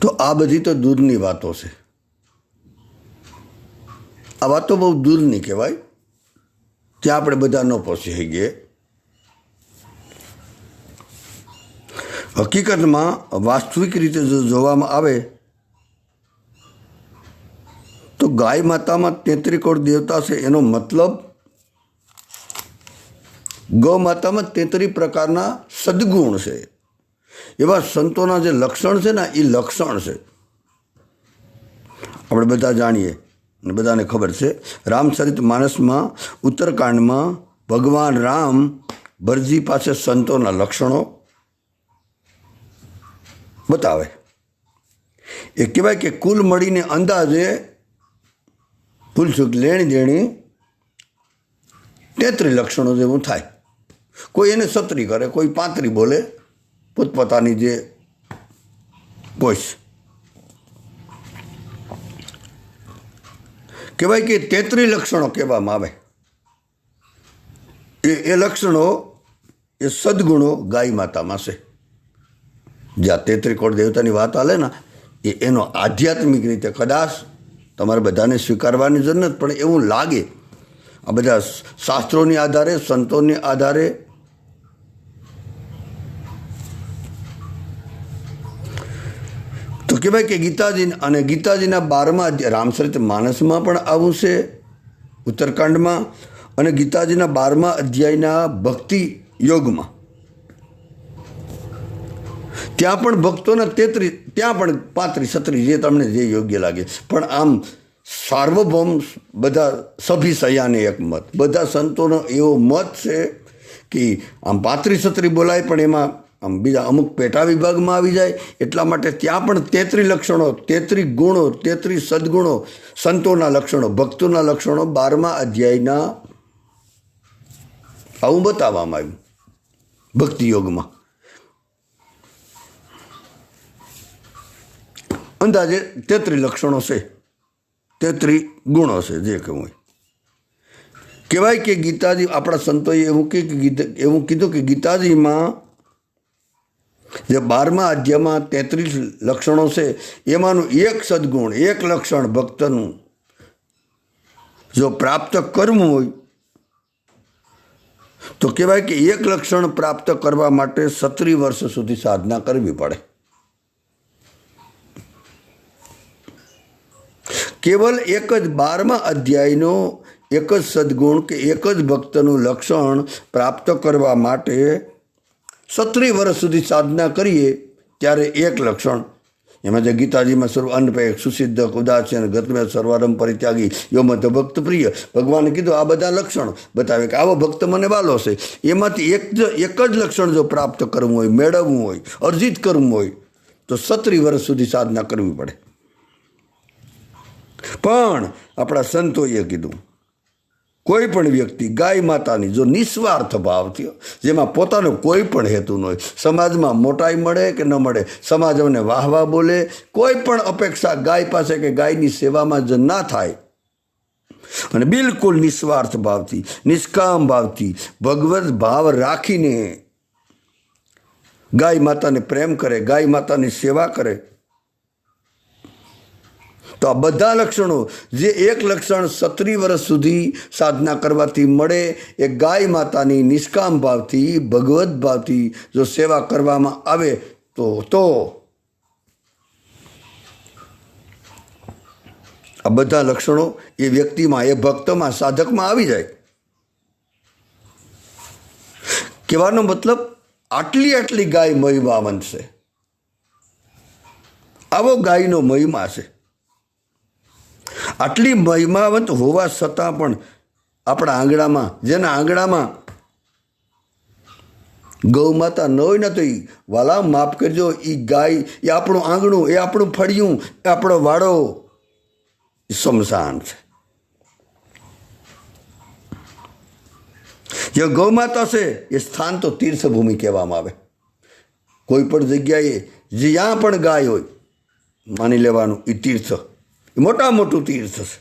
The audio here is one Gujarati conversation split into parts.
તો આ બધી તો દૂરની વાતો છે. આ વાતો બહુ દૂરની કહેવાય, ત્યાં આપણે બધા ન પહોંચી શકીએ. હકીકતમાં વાસ્તવિક રીતે જો જોવામાં આવે તો ગાય માતામાં 33 કરોડ દેવતા છે. એનો મતલબ ગૌ માતામાં 33 પ્રકારના સદગુણ છે. એવા સંતોના જે લક્ષણ છે ને એ લક્ષણ છે, આપણે બધા જાણીએ અને બધાને ખબર છે. રામચરિત માનસમાં ઉત્તરકાંડમાં ભગવાન રામ ભરતજી પાસે સંતોના લક્ષણો બતાવે. એ કહેવાય કે કુલ મળીને અંદાજે ભૂલચૂક લેણી દેણી 33 લક્ષણો જેવું થાય. કોઈ એને 37 કરે, કોઈ 35 બોલે, પોતપોતાની જે પોઈસ. કહેવાય કે 33 લક્ષણો કહેવામાં આવે. એ લક્ષણો, એ સદગુણો ગાય માતામાં છે. જ્યાં 33 કરોડ દેવતાની વાત હાલે ને, એનો આધ્યાત્મિક રીતે કદાચ તમારે બધાને સ્વીકારવાની જરૂર નથી, પણ એવું લાગે આ બધા શાસ્ત્રોની આધારે, સંતોની આધારે તો કહેવાય કે ગીતાજી અને ગીતાજીના 12મા અધ્યાય, રામચરિત માનસમાં પણ આવું છે ઉત્તરકાંડમાં, અને ગીતાજીના 12મા અધ્યાયના ભક્તિ યોગમાં ત્યાં પણ ભક્તોના 33, ત્યાં પણ 35 36 જે તમને જે યોગ્ય લાગે. પણ આમ સાર્વભૌમ બધા સભી સયાને એક મત, બધા સંતોનો એવો મત છે કે આમ 35 36 બોલાય, પણ એમાં આમ બીજા અમુક પેટા વિભાગમાં આવી જાય. એટલા માટે ત્યાં પણ 33 લક્ષણો, 33 ગુણો, 33 સદગુણો, સંતોના લક્ષણો, ભક્તોના લક્ષણો 12મા અધ્યાયના આવું બતાવવામાં આવ્યું ભક્તિ યોગમાં. અંદાજે 33 લક્ષણો છે, 33 ગુણો છે, જે કહેવું. કહેવાય કે ગીતાજી, આપણા સંતોએ એવું કીધું કે ગીતાજીમાં જે 12મા અધ્યાયમાં 33 લક્ષણો છે, એમાંનું એક સદગુણ, એક લક્ષણ ભક્તનું જો પ્રાપ્ત કરવું હોય તો કહેવાય કે એક લક્ષણ પ્રાપ્ત કરવા માટે 36 વર્ષ સુધી સાધના કરવી પડે. કેવલ એક જ 12મા અધ્યાયનો એક જ સદગુણ કે એક જ ભક્તનું લક્ષણ પ્રાપ્ત કરવા માટે 36 વર્ષ સુધી સાધના કરીએ ત્યારે એક લક્ષણ, એમાં જે ગીતાજીમાં સર્વ અન્નપેક્ષ, સુસિદ્ધક, ઉદાસીન, ગતમે સર્વારંભ પરિત્યાગી, યોમત ભક્ત પ્રિય, ભગવાને કીધું આ બધા લક્ષણ બતાવે કે આવો ભક્ત મને વાલો છે. એમાંથી એક જ લક્ષણ જો પ્રાપ્ત કરવું હોય, મેળવવું હોય, અર્જિત કરવું હોય તો 36 વર્ષ સુધી સાધના કરવી પડે. પણ આપણા સંતોએ કીધું કોઈ પણ વ્યક્તિ ગાય માતાની જો નિસ્વાર્થ ભાવથી, જેમાં પોતાનો કોઈ પણ હેતુ ન હોય, સમાજમાં મોટાઈ મળે કે ન મળે, સમાજ અમને વાહવા બોલે, કોઈ પણ અપેક્ષા ગાય પાસે કે ગાયની સેવામાં જો ના થાય, અને બિલકુલ નિસ્વાર્થ ભાવથી, નિષ્કામ ભાવથી, ભગવત ભાવ રાખીને ગાય માતાને પ્રેમ કરે, ગાય માતાની સેવા કરે, તો આ બધા લક્ષણો, જે એક લક્ષણ 36 વર્ષ સુધી સાધના કરવાથી મળે, એ ગાય માતાની નિષ્કામ ભાવથી, ભગવત ભાવથી જો સેવા કરવામાં આવે તો આ બધા લક્ષણો એ વ્યક્તિમાં, એ ભક્તમાં, સાધકમાં આવી જાય. કહેવાનો મતલબ આટલી ગાય મહિમાવંત છે, આવો ગાયનો મહિમા છે. આટલી મહિમાવંત હોવા છતાં પણ આપણા આંગણામાં, જેના આંગણામાં ગૌ માતા ન હોય ને, તો એ વાલા માફ કરજો, એ ગાય, એ આપણું આંગણું, એ આપણું ફળિયું, એ આપણો વાડો સ્મશાન છે. જે ગૌ માતા છે એ સ્થાન તો તીર્થભૂમિ કહેવામાં આવે. કોઈ પણ જગ્યાએ જ્યાં પણ ગાય હોય, માની લેવાનું એ તીર્થ, એ મોટું તીર્થ છે,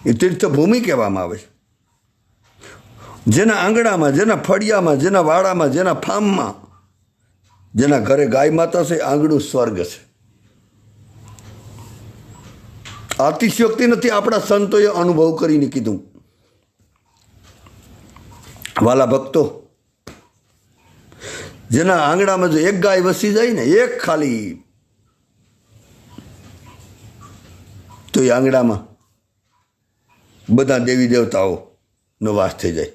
એ તીર્થભૂમિ કહેવામાં આવે છે. જેના આંગણામાં, જેના ફળિયામાં, જેના વાડામાં, જેના ફાર્મમાં, જેના ઘરે ગાય માતા છે, આંગણું સ્વર્ગ છે. અતિશયોક્તિ નથી, આપણા સંતોએ અનુભવ કરીને કીધું. વાલા ભક્તો, જેના આંગણામાં જો એક ગાય વસી જાય ને, એક ખાલી, તો એ આંગણામાં બધા દેવી દેવતાઓનો વાસ થઈ જાય.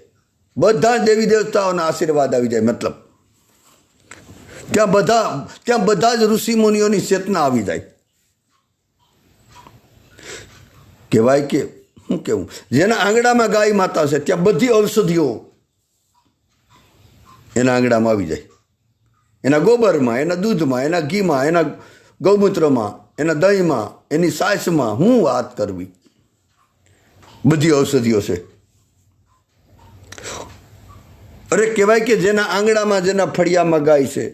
બધા દેવી દેવતાઓના આશીર્વાદ આવી જાય. મતલબ ત્યાં બધા જ ઋષિ મુનિઓની ચેતના આવી જાય. કહેવાય કે શું કેવું, જેના આંગણામાં ગાય માતા છે ત્યાં બધી ઔષધિઓ એના આંગણામાં આવી જાય. એના ગોબરમાં, એના દૂધમાં, એના ઘીમાં, એના ગૌમૂત્રમાં, એના દહીંમાં, એની સાસમાં, હું વાત કરવી, બધી ઔષધિઓ છે. અરે કહેવાય કે જેના આંગણામાં, જેના ફળિયામાં ગાય છે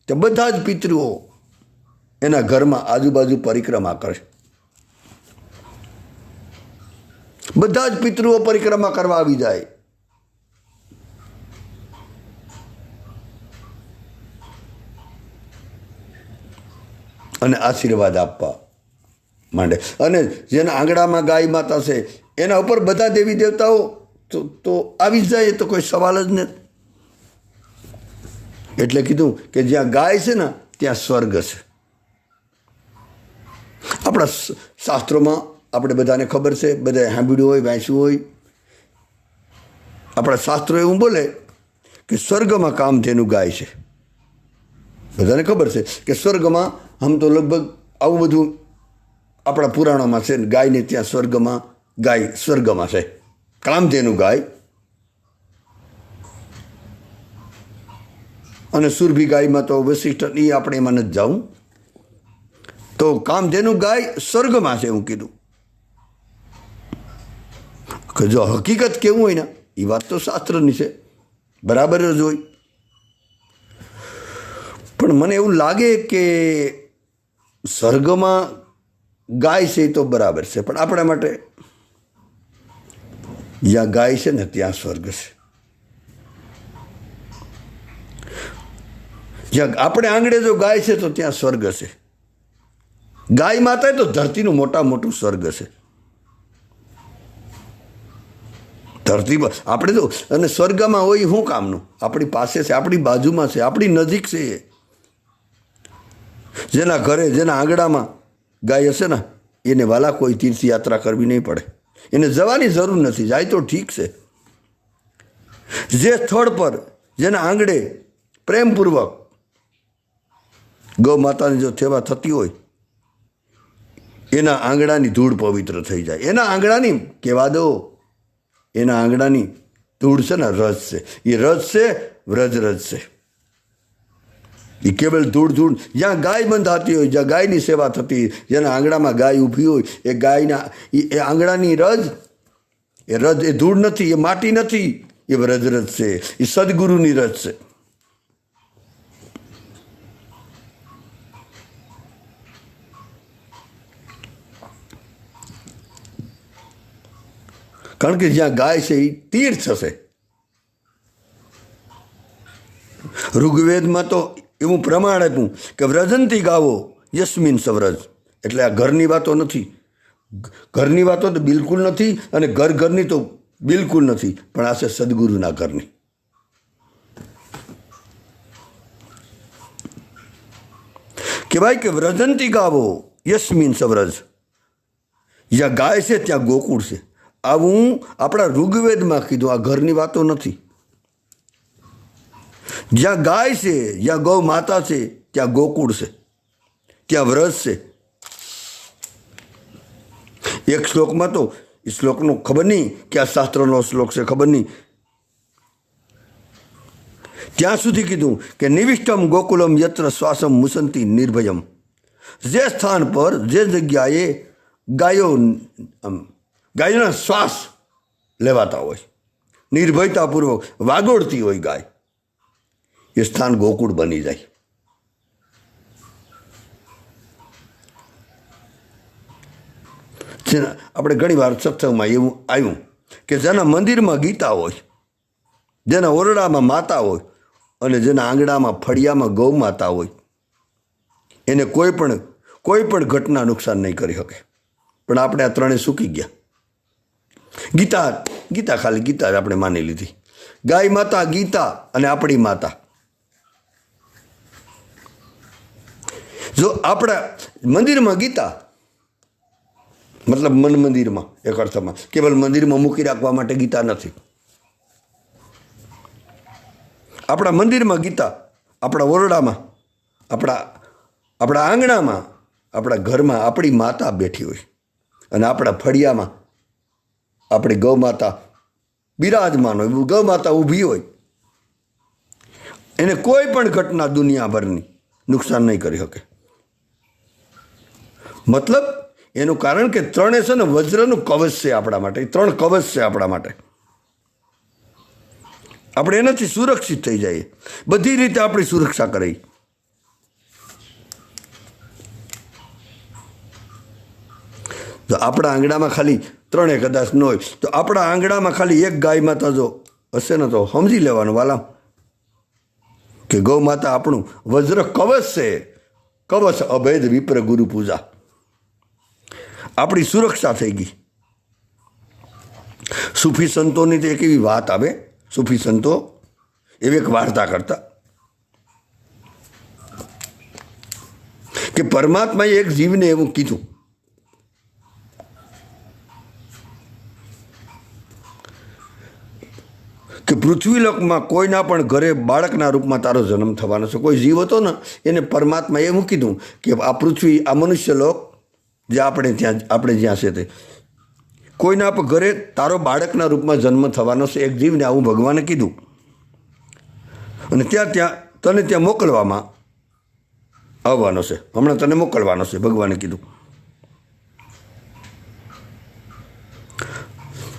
ત્યાં બધા જ પિતૃઓ એના ઘરમાં આજુબાજુ પરિક્રમા કરે. બધા જ પિતૃઓ પરિક્રમા કરવા આવી જાય. અને આશીર્વાદ આપવા માંડે. અને જેના આંગણામાં ગાય માતા છે એના ઉપર બધા દેવી દેવતાઓ તો આવી જાય, તો કોઈ સવાલ જ નથી. એટલે કીધું કે જ્યાં ગાય છે ને ત્યાં સ્વર્ગ છે. આપણા શાસ્ત્રોમાં આપણે બધાને ખબર છે, બધાએ સાંભળ્યું હોય, વાંચ્યું હોય. આપણા શાસ્ત્રો એવું બોલે કે સ્વર્ગમાં કામધેનુ ગાય છે. બધાને ખબર છે કે સ્વર્ગમાં, આમ તો લગભગ આવું બધું આપણા પુરાણોમાં છે. ગાયને ત્યાં સ્વર્ગમાં, ગાય સ્વર્ગમાં છે, કામધેનુ ગાય. અને સુરભી ગાયમાં તો વશિષ્ઠ, એ આપણે એમાં નથી જાઉં. તો કામધેનુ ગાય સ્વર્ગમાં છે એવું કીધું. કે જો હકીકત કેવું હોય ને, એ વાત તો શાસ્ત્રની છે, બરાબર જ હોય. પણ મને એવું લાગે કે સ્વર્ગમાં ગાય છે એ તો બરાબર છે, પણ આપણા માટે જ્યાં ગાય છે ને ત્યાં સ્વર્ગ છે. જ્યાં આપણે આંગણે જો ગાય છે તો ત્યાં સ્વર્ગ છે. ગાય માતા તો ધરતીનું મોટું સ્વર્ગ છે. ધરતી પર આપણે તો, અને સ્વર્ગમાં હોય શું કામનું? આપણી પાસે છે, આપણી બાજુમાં છે, આપણી નજીક છે. જેના ઘરે, જેના આંગણામાં ગાય હશે ને એને વાલા કોઈ તીર્થયાત્રા કરવી નહીં પડે. એને જવાની જરૂર નથી, જાય તો ઠીક છે. જે સ્થળ પર, જેના આંગણે પ્રેમપૂર્વક ગૌ માતાની જો સેવા થતી હોય, એના આંગણાની ધૂળ પવિત્ર થઈ જાય. એના આંગણાની, કહેવા દો, એના આંગણાની ધૂળ છે ને રજ છે. એ રજ છે, વ્રજ રજ છે. એ કેવલ ધૂળ. જ્યાં ગાય બંધાતી હોય, જ્યાં ગાયની સેવા થતી, જેના આંગણામાં ગાય ઊભી હોય, એ ગાયના, એ આંગણાની રજ, એ રજ, એ ધૂળ નથી, એ માટી નથી, એ વ્રજ રજ છે. એ સદગુરુની રજ છે. કારણ કે જ્યાં ગાય છે એ તીર્થ હશે. ઋગ્વેદમાં તો એવું પ્રમાણ આપ્યું કે વ્રજંતી ગાવો યસ્મિન સવ્રજ. એટલે આ ઘરની વાતો નથી, ઘરની વાતો તો બિલકુલ નથી, અને ઘરની તો બિલકુલ નથી, પણ આ છે સદગુરુના ઘરની. કહેવાય કે વ્રજંતી ગાવો યસ્મિન સવ્રજ. જ્યાં ગાય છે ત્યાં ગોકુળ છે. આવું આપણા ઋગ્વેદમાં કીધું. આ ઘરની વાતો નથી. જ્યાં ગાય છે, જ્યાં ગૌ માતા છે ત્યાં ગોકુળ છે, ત્યાં વ્રજ છે. એક શ્લોકમાં તો, એ શ્લોકનું ખબર નહીં કે આ શાસ્ત્રનો શ્લોક છે, ખબર નહીં, ત્યાં સુધી કીધું કે નિવિષ્ટમ ગોકુલમ યત્ર શ્વાસમ મુસંતી નિર્ભયમ. જે સ્થાન પર, જે જગ્યાએ ગાયોના શ્વાસ લેવાતા હોય, નિર્ભયતાપૂર્વક વાગોળતી હોય ગાય, એ સ્થાન ગોકુળ બની જાય. આપણે ઘણી વાર સત્સંગમાં એવું આવ્યું કે જેના મંદિરમાં ગીતા હોય, જેના ઓરડામાં માતા હોય, અને જેના આંગણામાં, ફળિયામાં ગૌ માતા હોય, એને કોઈ પણ ઘટના નુકસાન નહીં કરી શકે. પણ આપણે આ ત્રણે સૂકી ગયા. ગીતા ગીતા ખાલી ગીતા જ આપણે માની લીધી. ગાય માતા ગીતા અને આપણી માતા. જો આપણા મંદિરમાં ગીતા મતલબ મન મંદિરમાં એક અર્થમાં કેવલ મંદિરમાં મૂકી રાખવા માટે ગીતા નથી. આપણા મંદિરમાં ગીતા, આપણા ઓરડામાં, આપણા આંગણામાં, આપણા ઘરમાં આપણી માતા બેઠી હોય અને આપણા ફળિયામાં આપણી ગૌ માતા બિરાજમાન હોય, ગૌ માતા ઊભી હોય. એને કોઈ પણ ઘટના દુનિયાભરની નુકસાન નહીં કરી શકે. મતલબ એનું કારણ કે ત્રણે છે ને વજ્રનું કવચ છે આપણા માટે. 3 કવચ છે આપણા માટે. આપણે એનાથી સુરક્ષિત થઈ જઈએ, બધી રીતે આપણી સુરક્ષા કરી. તો આપણા આંગણામાં ખાલી 3 કદાચ ન હોય તો આપણા આંગણામાં ખાલી એક ગાય માતા જો હશે ને તો સમજી લેવાનું વાલા કે ગૌ માતા આપણું વજ્ર કવચ છે. કવચ અભેદ વિપ્ર ગુરુ પૂજા. આપણી સુરક્ષા થઈ ગઈ. સૂફી સંતોની તો એક એવી વાત આવે, સૂફી સંતો એવી એક વાર્તા કરતા કે પરમાત્માએ એક જીવને એવું કીધું કે પૃથ્વીલોકમાં કોઈના પણ ઘરે બાળકના રૂપમાં તારો જન્મ થવાનો છે. કોઈ જીવ હતો ને એને પરમાત્માએ એવું કીધું કે આ પૃથ્વી, આ મનુષ્ય લોક જે આપણે જ્યાં છે તે કોઈના પણ ઘરે તારો બાળકના રૂપમાં જન્મ થવાનો છે. એક જીવને આવું ભગવાને કીધું અને તને ત્યાં મોકલવામાં આવવાનો છે. હમણાં તને મોકલવાનો છે ભગવાને કીધું.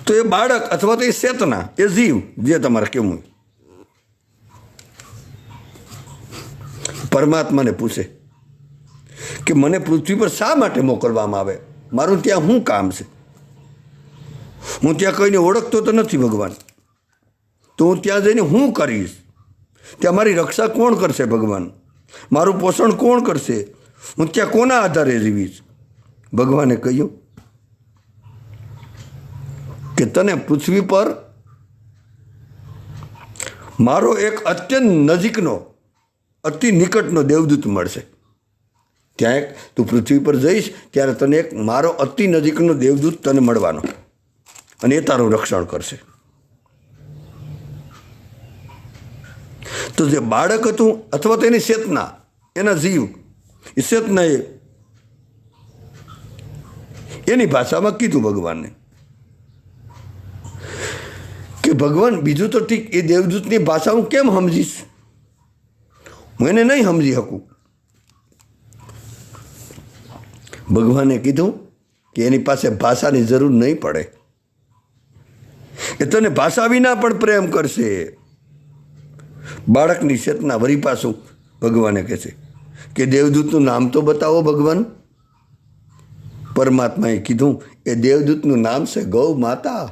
તો એ બાળક અથવા તો એ ચેતના, એ જીવ જે તમારે કેવું પરમાત્માને પૂછે કે મને પૃથ્વી પર શા માટે મોકલવામાં આવે, મારું ત્યાં શું કામ છે? હું ત્યાં કોઈને ઓળખતો તો નથી ભગવાન, તો હું ત્યાં જઈને શું કરીશ? ત્યાં મારી રક્ષા કોણ કરશે ભગવાન? મારું પોષણ કોણ કરશે? હું ત્યાં કોના આધારે જીવીશ? ભગવાને કહ્યું કે તને પૃથ્વી પર મારો એક અત્યંત નજીકનો, અતિ નિકટનો દેવદૂત મળશે. ત્યાં એક તું પૃથ્વી પર જઈશ ત્યારે તને એક મારો અતિ નજીકનો દેવદૂત તને મળવાનો અને એ તારું રક્ષણ કરશે. તો જે બાળક હતું અથવા તો એની ચેતના, એના જીવ, એ ચેતનાએ એની ભાષામાં કીધું ભગવાનને કે ભગવાન બીજું તો ઠીક, એ દેવદૂતની ભાષા હું કેમ સમજીશ? હું એને નહીં સમજી શકું. ભગવાને કીધું કે એની પાસે ભાષાની જરૂર નહીં પડે, એ તને ભાષા વિના પણ પ્રેમ કરશે. બાળકની ચેતના વરી પાછું ભગવાને કહે છે કે દેવદૂતનું નામ તો બતાવો ભગવાન. પરમાત્માએ કીધું એ દેવદૂતનું નામ છે ગૌ માતા.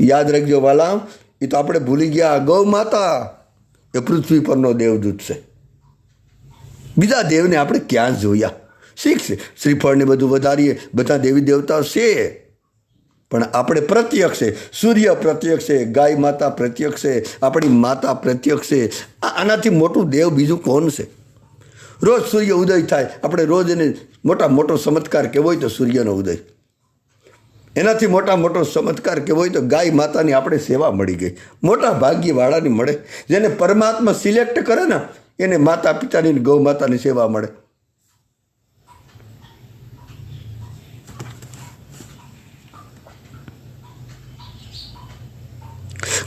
યાદ રાખજો વાલા, એ તો આપણે ભૂલી ગયા. ગૌ માતા એ પૃથ્વી પરનો દેવદૂત છે. બીજા દેવને આપણે ક્યાં જોયા? શીખ છે, શ્રીફળને બધું વધારીએ, બધા દેવી દેવતાઓ છે, પણ આપણે પ્રત્યક્ષ છે. સૂર્ય પ્રત્યક્ષ છે, ગાય માતા પ્રત્યક્ષ છે, આપણી માતા પ્રત્યક્ષ છે. આનાથી મોટું દેવ બીજું કોણ છે? રોજ સૂર્ય ઉદય થાય, આપણે રોજ એને મોટો ચમત્કાર કહેવો હોય તો સૂર્યનો ઉદય. એનાથી મોટો ચમત્કાર કહેવો હોય તો ગાય માતાની આપણે સેવા મળી ગઈ. મોટા ભાગ્યવાળાની મળે. જેને પરમાત્મા સિલેક્ટ કરે ને એને માતા પિતાની, ગૌ માતાની સેવા મળે.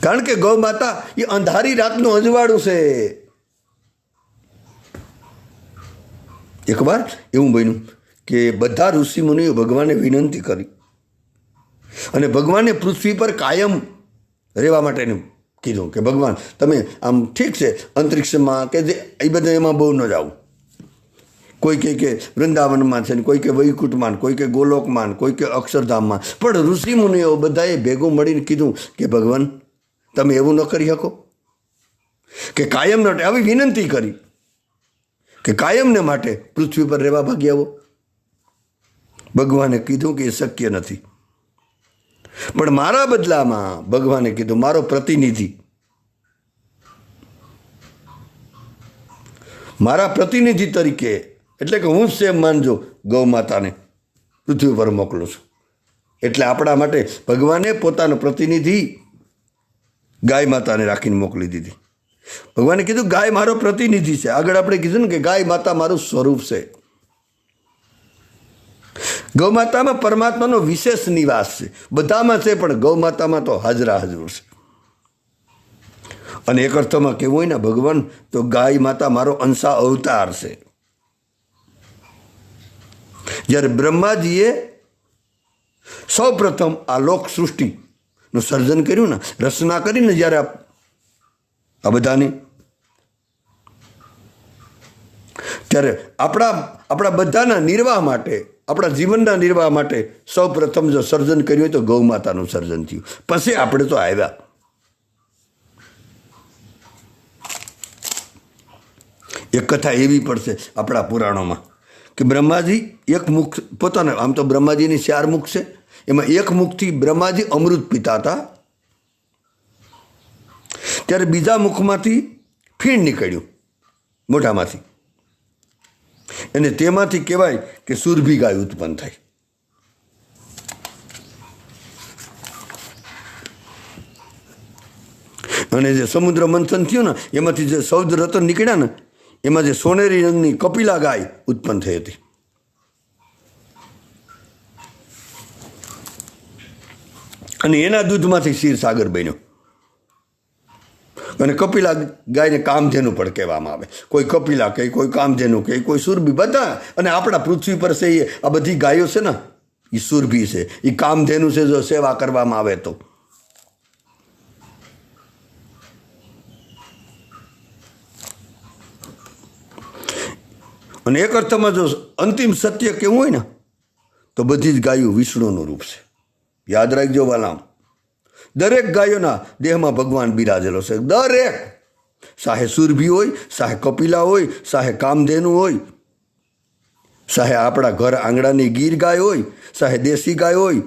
કારણ કે ગૌ માતા એ અંધારી રાતનું અજવાળું છે. એકવાર એવું બન્યું કે બધા ઋષિમુનિઓ ભગવાને વિનંતી કરી અને ભગવાને પૃથ્વી પર કાયમ રહેવા માટેનું કીધું કે ભગવાન તમે આમ ઠીક છે અંતરિક્ષમાં કે જે એ બધા એમાં બહુ ન જાવું. કોઈ કહે કે વૃંદાવનમાં છે, કોઈ કે વૈકુંઠમાં, કોઈ કે ગોલોકમાં, કોઈ કે અક્ષરધામમાં. પણ ઋષિમુનિઓ બધાએ ભેગું મળીને કીધું કે ભગવાન તમે એવું ન કરી શકો કે કાયમ માટે. આવી વિનંતી કરી કે કાયમને માટે પૃથ્વી પર રહેવા ભાગી આવો. ભગવાને કીધું કે એ શક્ય નથી, પણ મારા બદલામાં ભગવાને કીધું મારો પ્રતિનિધિ, મારા પ્રતિનિધિ તરીકે, એટલે કે હું જ સેમ માનજો ગૌ માતાને પૃથ્વી પર મોકલું છું. એટલે આપણા માટે ભગવાને પોતાનો પ્રતિનિધિ ગાય માતાને રાખીને મોકલી દીધી. ભગવાને કીધું ગાય મારો પ્રતિનિધિ છે. આગળ આપણે કીધું ને કે ગાય માતા મારું સ્વરૂપ છે. ગૌ માતામાં પરમાત્માનો વિશેષ નિવાસ છે. બધામાં છે પણ ગૌ માતામાં તો હાજરા હાજર છે. અને એક અર્થમાં કેવું હોય ને ભગવાન તો ગાય માતા મારો અંશા અવતાર છે. જ્યારે બ્રહ્માજીએ સૌ પ્રથમ આ લોક સૃષ્ટિનું સર્જન કર્યું ને, રચના કરીને જ્યારે આ બધાની, ત્યારે આપણા બધાના નિર્વાહ માટે, આપણા જીવનના નિર્વાહ માટે સૌ પ્રથમ જો સર્જન કર્યું હોય તો ગૌ માતાનું સર્જન થયું. પછી આપણે તો આવ્યા. એક કથા એવી પડશે આપણા પુરાણોમાં કે બ્રહ્માજી એક મુખ પોતાના, આમ તો બ્રહ્માજીની 4 મુખ છે, એમાં એક મુખથી બ્રહ્માજી અમૃત પીતા હતા. ત્યારે બીજા મુખમાંથી ફીણ નીકળ્યું મોઢામાંથી, અને તેમાંથી કહેવાય કે સુરભી ગાય ઉત્પન્ન થાય. અને જે સમુદ્ર મંથન થયું ને એમાંથી જે સૌદ રતન નીકળ્યા ને એમાં જે સોનેરી રંગની કપિલા ગાય ઉત્પન્ન થઈ હતી. અને એના દૂધમાંથી ક્ષીરસાગર બન્યો. અને કપિલા ગાયને કામધેનુ પણ કહેવામાં આવે. કોઈ કપિલા કહે, કોઈ કામધેનુ કહે, કોઈ સુરભી, બધા. અને આપણા પૃથ્વી પર છે એ આ બધી ગાયો છે ને એ સુરભી છે, એ કામધેનુ છે જો સેવા કરવામાં આવે તો. અને એક અર્થમાં જો અંતિમ સત્ય કેવું હોય ને તો બધી જ ગાયો વિષ્ણુનું રૂપ છે. યાદ રાખજો વાલામ, દરેક ગાયોના દેહમાં ભગવાન બિરાજેલો છે. દરેક, ચાહે સુરભી હોય, ચાહે કપિલા હોય, ચાહે કામધેનુ હોય, ચાહે આપણા ઘર આંગણાની ગીર ગાય હોય, ચાહે દેશી ગાય હોય,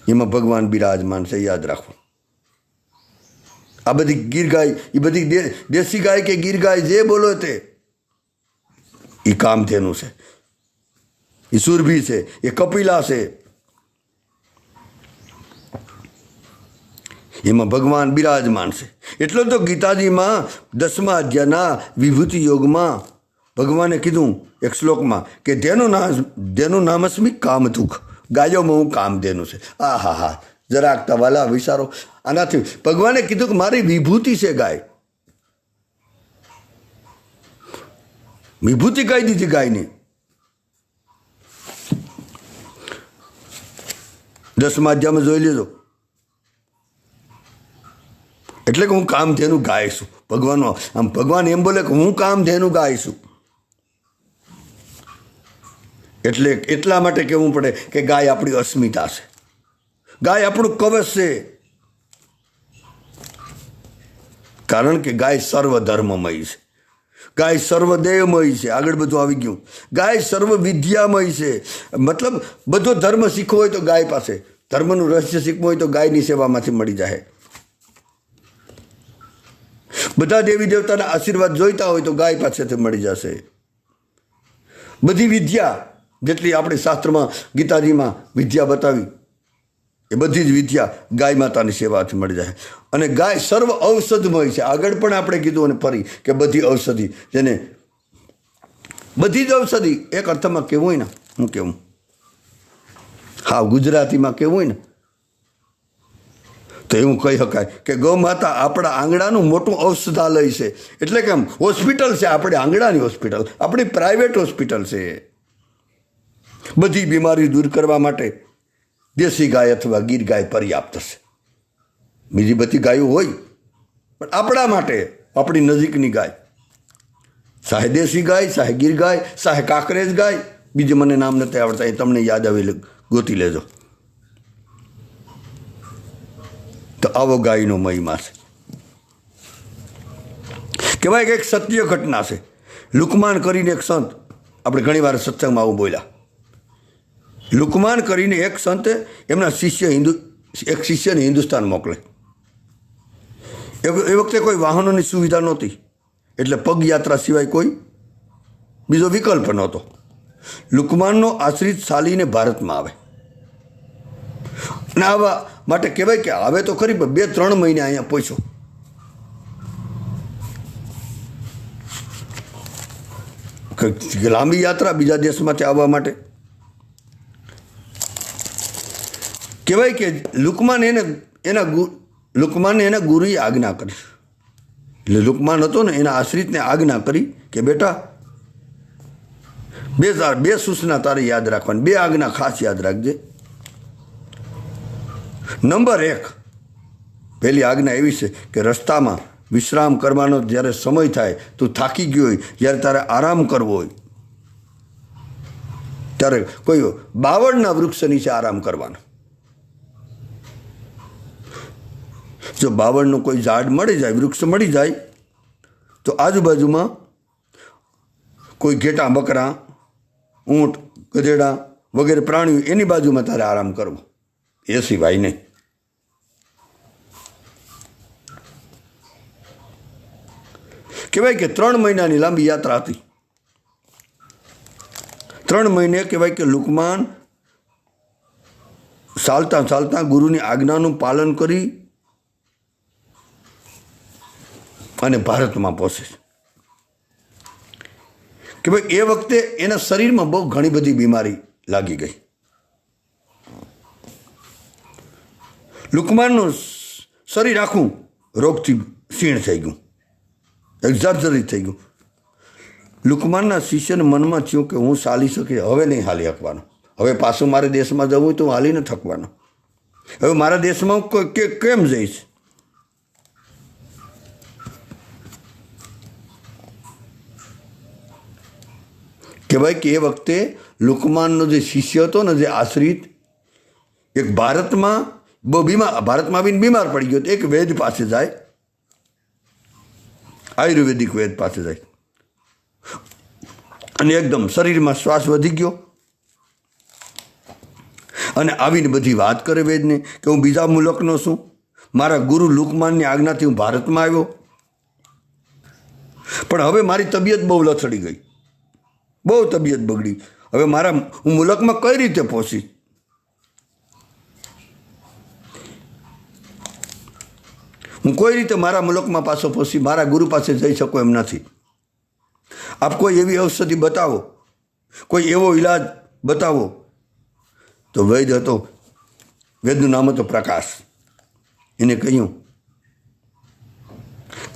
એમાં ભગવાન બિરાજમાન છે. યાદ રાખો. આ બધી ગીર ગાય, એ બધી દેશી ગાય કે ગીર ગાય જે બોલો તે એ કામધેનુ છે, એ સુરભી છે, એ કપિલા છે, એમાં ભગવાન બિરાજમાન છે. એટલો તો ગીતાજીમાં 10મા અધ્યાયના વિભૂતિ યોગમાં ભગવાને કીધું એક શ્લોકમાં કે ધેનું નામસ્મી કામધુક, ગાયોમાં હું કામધેનુ છે. આ હા હા, જરાક તવાલા વિચારો. આનાથી ભગવાને કીધું કે મારી વિભૂતિ છે ગાય. વિભૂતિ કહી દીધી ગાયની. 10મા અધ્યાયમાં જોઈ લેજો. એટલે કે હું કામધેનુ ગાય છું. ભગવાન એમ બોલે કે હું કામધેનુ ગાય છું. એટલે એટલા માટે કહેવું પડે કે ગાય આપણી અસ્મિતા છે, ગાય આપણું કવચ છે. કારણ કે ગાય સર્વધર્મમય છે, ગાય સર્વદેહમય છે. આગળ બધું આવી ગયું. ગાય સર્વ વિદ્યામય છે. મતલબ બધો ધર્મ શીખવો હોય તો ગાય પાસે, ધર્મનું રહસ્ય શીખવું હોય તો ગાયની સેવામાંથી મળી જાય. બધા દેવી દેવતાના આશીર્વાદ જોઈતા હોય તો ગાય પાસેથી મળી જશે. બધી વિદ્યા જેટલી આપણે શાસ્ત્રમાં ગીતાજીમાં વિદ્યા બતાવી એ બધી જ વિદ્યા ગાય માતાની સેવાથી મળી જાય. અને ગાય સર્વ ઔષધમય છે. આગળ પણ આપણે કીધું અને ફરી કે બધી ઔષધિ, જેને બધી જ ઔષધિ એક અર્થમાં કેવું હોય ને, હું કેવું હા ગુજરાતીમાં કેવું હોય ને તો એવું કહી શકાય કે ગૌ માતા આપણા આંગણાનું મોટું ઔષધાલય છે. એટલે કે આમ હોસ્પિટલ છે, આપણે આંગણાની હોસ્પિટલ, આપણી પ્રાઇવેટ હોસ્પિટલ છે. બધી બીમારી દૂર કરવા માટે દેશી ગાય અથવા ગીર ગાય પર્યાપ્ત છે. બીજી બધી ગાયો હોય પણ આપણા માટે આપણી નજીકની ગાય, ચાહે દેશી ગાય, ચાહે ગીર ગાય, ચાહે કાંકરેજ ગાય, બીજું મને નામ નથી આવડતા, એ તમને યાદ આવે ગોતી લેજો. તો આવો ગાયનો મહિમા છે. કહેવાય કે એક સત્ય ઘટના છે. લુકમાન કરીને એક સંત આપણે ઘણીવાર સત્સંગમાં આવું બોલ્યા. લુકમાન કરીને એક સંતે એમના એક શિષ્યને હિન્દુસ્તાન મોકલે. એ વખતે કોઈ વાહનોની સુવિધા નહોતી, એટલે પગયાત્રા સિવાય કોઈ બીજો વિકલ્પ નહોતો. લુકમાનનો આશ્રિત ચાલીને ભારતમાં આવે અને આવા માટે કહેવાય કે આવે તો ખરી, પણ 2-3 મહિને અહીંયા પહોંચ્યો. લાંબી યાત્રા બીજા દેશમાંથી આવવા માટે. કહેવાય કે લુકમાને એના ગુરુએ આજ્ઞા કરી. એટલે લુકમાન હતો ને એના આશ્રિતને આજ્ઞા કરી કે બેટા બે સૂચના તારે યાદ રાખવાની, 2 આજ્ઞા ખાસ યાદ રાખજે. નંબર 1, પહેલી આજ્ઞા એવી છે કે રસ્તામાં વિશ્રામ કરવાનો જ્યારે સમય થાય, તું થાકી ગયો હોય, જ્યારે તારે આરામ કરવો હોય ત્યારે કોઈ બાવળના વૃક્ષ નીચે આરામ કરવાનો. જો બાવળનું કોઈ ઝાડ મળી જાય, વૃક્ષ મળી જાય, તો આજુબાજુમાં કોઈ ઘેટા, બકરા, ઊંટ, ગધેડા વગેરે પ્રાણીઓ એની બાજુમાં તારે આરામ કરવો, એ સિવાય નહીં. કહેવાય કે 3 મહિનાની લાંબી યાત્રા હતી. 3 મહિને કહેવાય કે લુકમાન ચાલતા ચાલતા ગુરુની આજ્ઞાનું પાલન કરી અને ભારતમાં પહોંચે છે. કે ભાઈ એ વખતે એના શરીરમાં બહુ ઘણી બધી બીમારી લાગી ગઈ. લુકમાનનું શરીર આખું રોગથી ક્ષીણ થઈ ગયું, એક્ઝાર્જરિત થઈ ગયું. લુકમાનના શિષ્યને મનમાં થયું કે હું ચાલી શકે, હવે નહીં હાલી શકવાનો, હવે પાછું મારે દેશમાં જવું હોય તો હું હાલી ન થકવાનો, હવે મારા દેશમાં હું કેમ જઈશ. કહેવાય કે એ વખતે લુકમાનનો જે શિષ્ય હતો ને, જે આશ્રિત, એક ભારતમાં આવીને બીમાર પડી ગયો. એક વૈદ પાસે જાય, આયુર્વેદિક વૈદ પાસે જાય, અને એકદમ શરીરમાં શ્વાસ વધી ગયો અને આવીને બધી વાત કરે વૈદને કે હું બીજા મુલકનો છું, મારા ગુરુ લુકમાનની આજ્ઞાથી હું ભારતમાં આવ્યો, પણ હવે મારી તબિયત બહુ લથડી ગઈ, બહુ તબિયત બગડી, હવે હું મુલકમાં કઈ રીતે પહોંચી. હું કોઈ રીતે મારા મુલકમાં પાછો પહોંચી મારા ગુરુ પાસે જઈ શકું એમ નથી. આપ કોઈ એવી ઔષધિ બતાવો, કોઈ એવો ઈલાજ બતાવો. તો વૈદ હતો, વૈદનું નામ હતું પ્રકાશ. એને કહ્યું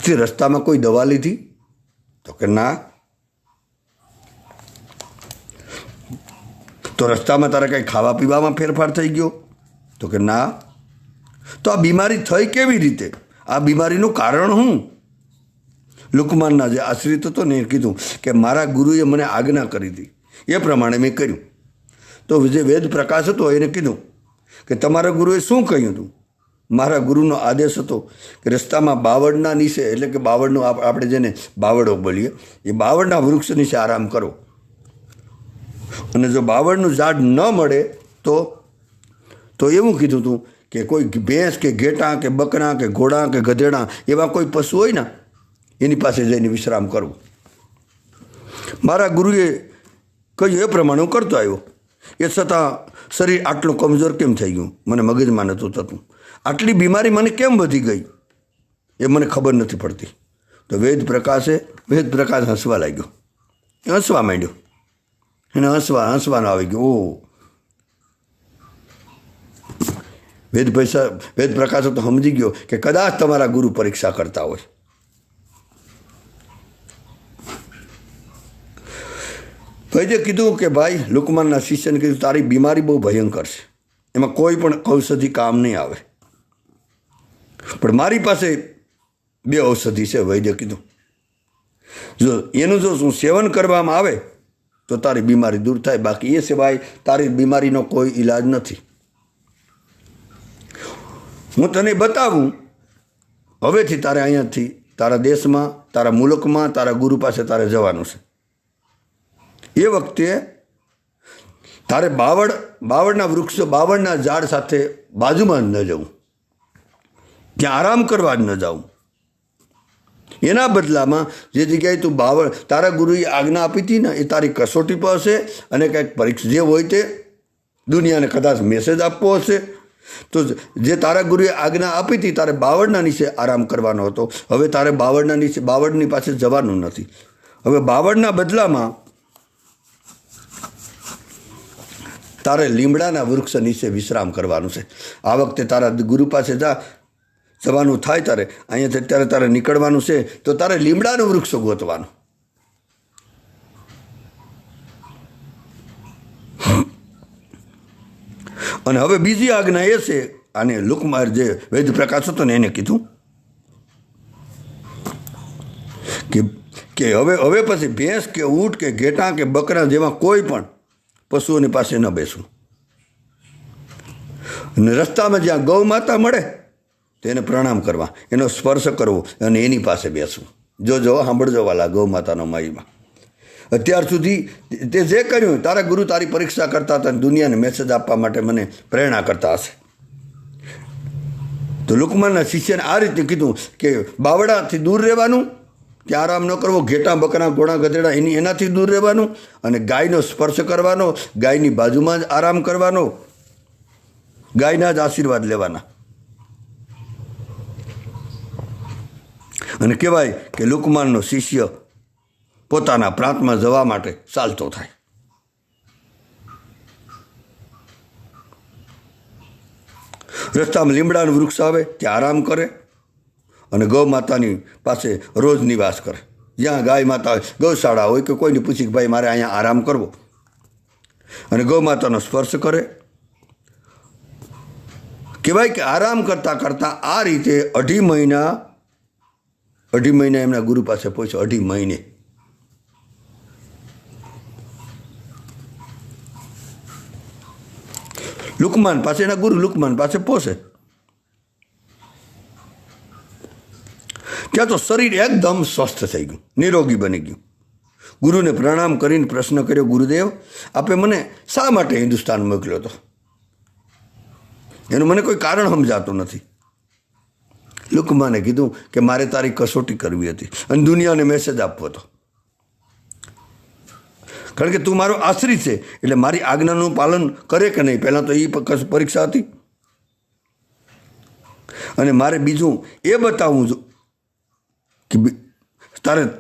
તે રસ્તામાં કોઈ દવા લીધી? તો કે ના. તો રસ્તામાં તારે કંઈ ખાવા પીવામાં ફેરફાર થઈ ગયો? તો કે ના. તો આ બીમારી થઈ કેવી રીતે? આ બીમારીનું કારણ શું? લુકમાનના જે આશ્રિત હતો ને એ કીધું કે મારા ગુરુએ મને આજ્ઞા કરી હતી, એ પ્રમાણે મેં કર્યું. તો જે વેદ પ્રકાશ હતો એને કીધું કે તમારા ગુરુએ શું કહ્યું હતું? મારા ગુરુનો આદેશ હતો કે રસ્તામાં બાવળના નીચે, એટલે કે બાવળનું આપણે જેને બાવળો બોલીએ, એ બાવળના વૃક્ષ નીચે આરામ કરો, અને જો બાવળનું ઝાડ ન મળે તો એવું કીધું હતું કે કોઈ ભેંસ કે ઘેટા કે બકરા કે ઘોડા કે ગધેડા એવા કોઈ પશુ હોય ને એની પાસે જઈને વિશ્રામ કરવો. મારા ગુરુએ કહ્યું એ પ્રમાણે હું કરતો આવ્યો. એ છતાં શરીર આટલું કમજોર કેમ થઈ ગયું મને મગજમાં નહોતું થતું. આટલી બીમારી મને કેમ વધી ગઈ એ મને ખબર નથી પડતી. તો વેદ પ્રકાશ હસવા લાગ્યો, હસવા માંડ્યો, એને હસવાનો આવી ગયો. ઓ વેદ પ્રકાશ તો સમજી ગયો કે કદાચ તમારા ગુરુ પરીક્ષા કરતા હોય. વૈદ્ય કીધું કે ભાઈ, લુકમાનના શિષ્યને કીધું તારી બીમારી બહુ ભયંકર છે, એમાં કોઈ પણ ઔષધિ કામ નહીં આવે, પણ મારી પાસે 2 ઔષધિ છે. વૈદ્ય કીધું જો શું સેવન કરવામાં આવે તો તારી બીમારી દૂર થાય, બાકી એ સિવાય તારી બીમારીનો કોઈ ઈલાજ નથી. હું તને બતાવું, હવેથી તારે અહીંયાથી તારા દેશમાં, તારા મુલકમાં, તારા ગુરુ પાસે તારે જવાનું છે. એ વખતે તારે બાવળના વૃક્ષો, બાવળના ઝાડ સાથે બાજુમાં જ ન જવું, ત્યાં આરામ કરવા જ ન જાઉં. એના બદલામાં જે જગ્યાએ તું તારા ગુરુએ આજ્ઞા આપી હતી ને, એ તારી કસોટી પર હશે અને કંઈક પરીક્ષા જે હોય તે દુનિયાને કદાચ મેસેજ આપવો હશે. તો જે તારા ગુરુએ આજ્ઞા આપી હતી તારે બાવળના નીચે આરામ કરવાનો હતો, હવે તારે બાવળની પાસે જવાનું નથી. હવે બાવળના બદલામાં તારે લીમડાના વૃક્ષ નીચે વિશ્રામ કરવાનું છે. આ વખતે તારા ગુરુ પાસે જવાનું થાય તારે, અહીંયાથી અત્યારે તારે નીકળવાનું છે તો તારે લીમડાનું વૃક્ષ ગોતવાનું. અને હવે બીજી આજ્ઞા એ છે, આને લુકમાર જે વૈદ પ્રકાશ હતો ને એને કીધું કે હવે પછી ભેંસ કે ઊંટ કે ઘેટાં કે બકરા જેવા કોઈ પણ પશુઓની પાસે ન બેસવું. અને રસ્તામાં જ્યાં ગૌ માતા મળે તેને પ્રણામ કરવા, એનો સ્પર્શ કરવો અને એની પાસે બેસવું. જો સાંભળજો વાલા ગૌ માતાનો મહિમા. અત્યાર સુધી તે જે કર્યું, તારા ગુરુ તારી પરીક્ષા કરતા હતા, દુનિયાને મેસેજ આપવા માટે મને પ્રેરણા કરતા હશે. તો લુકમાનના શિષ્યને આ રીતે કીધું કે બાવળાથી દૂર રહેવાનું, ત્યાં આરામ ન કરવો, ઘેટા બકરા ઘોડા ગધેડા એનાથી દૂર રહેવાનું, અને ગાયનો સ્પર્શ કરવાનો, ગાયની બાજુમાં જ આરામ કરવાનો, ગાયના જ આશીર્વાદ લેવાના. અને કહેવાય કે લુકમાનનો શિષ્ય પોતાના પ્રાંતમાં જવા માટે ચાલતો થાય. રસ્તામાં લીમડાનું વૃક્ષ આવે ત્યાં આરામ કરે અને ગૌ માતાની પાસે રોજ નિવાસ કરે. જ્યાં ગાય માતા હોય, ગૌશાળા હોય કે કોઈને પૂછી કે ભાઈ મારે અહીંયા આરામ કરવો, અને ગૌ માતાનો સ્પર્શ કરે. કહેવાય કે આરામ કરતાં કરતાં આ રીતે અઢી મહિના એમના ગુરુ પાસે પહોંચ્યો. 2.5 મહિને લુકમાન પાસે, એના ગુરુ લુકમાન પાસે પહોંચે. ત્યાં તો શરીર એકદમ સ્વસ્થ થઈ ગયું, નિરોગી બની ગયું. ગુરુને પ્રણામ કરીને પ્રશ્ન કર્યો, ગુરુદેવ આપે મને શા માટે હિન્દુસ્તાન મોકલ્યો હતો? એનું મને કોઈ કારણ સમજાતું નથી. લુકમાને કીધું કે મારે તારી કસોટી કરવી હતી અને દુનિયાને મેસેજ આપવો હતો. કારણ કે તું મારો આશ્રિત છે, એટલે મારી આજ્ઞાનું પાલન કરે કે નહીં, પહેલાં તો એ પરીક્ષા હતી. અને મારે બીજું એ બતાવવું કે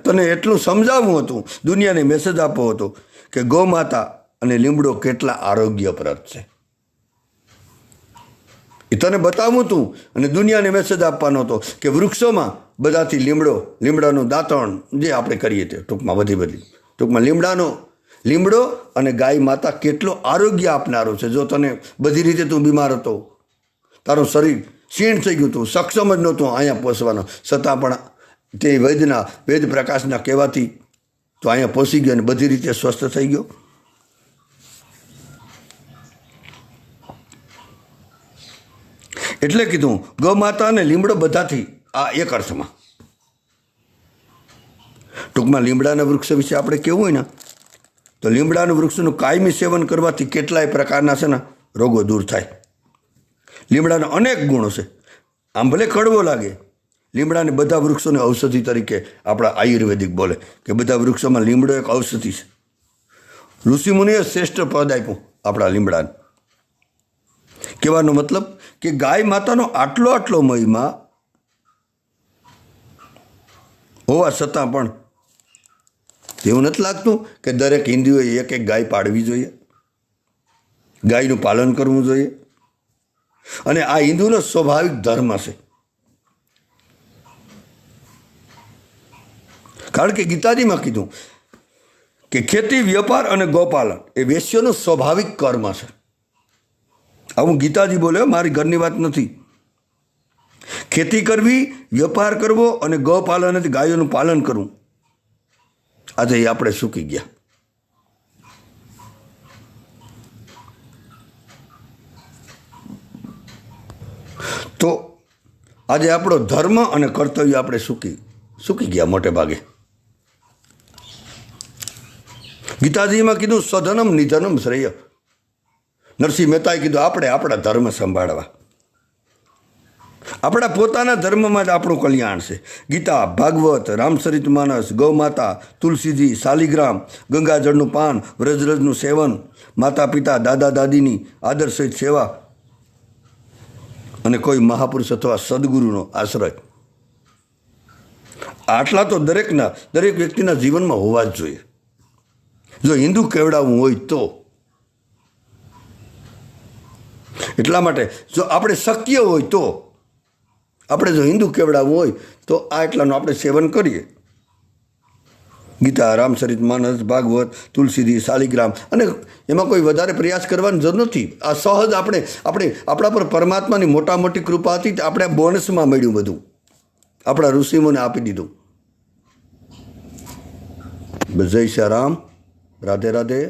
તને એટલું સમજાવવું હતું, દુનિયાને મેસેજ આપવો હતો કે ગૌ માતા અને લીમડો કેટલા આરોગ્યપ્રદ છે. એ તને બતાવવું હતું અને દુનિયાને મેસેજ આપવાનો હતો કે વૃક્ષોમાં બધાથી લીમડાનું દાંતણ જે આપણે કરીએ તે ટૂંકમાં લીમડો અને ગાય માતા કેટલો આરોગ્ય આપનારો છે. જો તને બધી રીતે તું બીમાર હતો, તારું શરીર ક્ષીણ થઈ ગયું, તું સક્ષમ જ નહોતું અહીંયા પહોંચવાનો, છતાં પણ તે વેદ પ્રકાશના કહેવાથી તો અહીંયા પહોંચી ગયો અને બધી રીતે સ્વસ્થ થઈ ગયો. એટલે કીધું ગૌ માતા અને લીમડો બધાથી આ એક અર્થમાં. ટૂંકમાં લીમડાના વૃક્ષ વિશે આપણે કેવું હોય ને તો લીમડાનું વૃક્ષનું કાયમી સેવન કરવાથી કેટલાય પ્રકારના છે ને રોગો દૂર થાય. લીમડાના અનેક ગુણો છે. આમ ભલે કડવો લાગે, લીમડાને બધા વૃક્ષોને ઔષધિ તરીકે આપણા આયુર્વેદિક બોલે કે બધા વૃક્ષોમાં લીમડો એક ઔષધિ છે. ઋષિમુનિએ શ્રેષ્ઠ પદ આપ્યું આપણા લીમડાને. કહેવાનો મતલબ કે ગાય માતાનો આટલો મહિમા હોવા છતાં પણ એવું નથી લાગતું કે દરેક હિન્દુએ એક ગાય પાડવી જોઈએ, ગાયનું પાલન કરવું જોઈએ. અને આ હિન્દુનો સ્વાભાવિક ધર્મ છે. કારણ કે ગીતાજીમાં કીધું કે ખેતી, વ્યાપાર અને ગોપાલન એ વેશ્યનું સ્વાભાવિક કર્મ છે. આવું ગીતાજી બોલ્યો, મારી ઘરની વાત નથી. ખેતી કરવી, વ્યાપાર કરવો અને ગૌપાલન એટલે ગાયોનું પાલન કરવું, આજે એ આપણે ચૂકી ગયા. તો આજે આપણો ધર્મ અને કર્તવ્ય આપણે ચૂકી ગયા મોટે ભાગે. ગીતાજીમાં કીધું સ્વધનમ નિધનમ શ્રેય. નરસિંહ મહેતાએ કીધું આપણે આપણા ધર્મ સંભાળવા, આપણા પોતાના ધર્મમાં જ આપણું કલ્યાણ છે. ગીતા, ભાગવત, રામચરિત માનસ, ગૌમાતા, તુલસીજી, શાલિગ્રામ, ગંગાજળનું પાન, વ્રજરજનું સેવન, માતા પિતા દાદા દાદીની આદર સહિત સેવા અને કોઈ મહાપુરુષ અથવા સદગુરુનો આશ્રય, આટલા તો દરેક વ્યક્તિના જીવનમાં હોવા જ જોઈએ. જો હિન્દુ કહેવડાવવું હોય તો. એટલા માટે જો આપણે શક્ય હોય તો આપણે જો હિન્દુ કહેવડાવવું હોય તો આ એટલાનું આપણે સેવન કરીએ. ગીતા, રામચરિત માનસ, ભાગવત, તુલસીજી, શાલિગ્રામ, અને એમાં કોઈ વધારે પ્રયાસ કરવાની જરૂર નથી. આ સહજ આપણે આપણા પર પરમાત્માની મોટી કૃપા હતી. આપણે બોનસમાં મળ્યું બધું, આપણા ઋષિઓને આપી દીધું. જય શ્રી રામ. રાધે રાધે.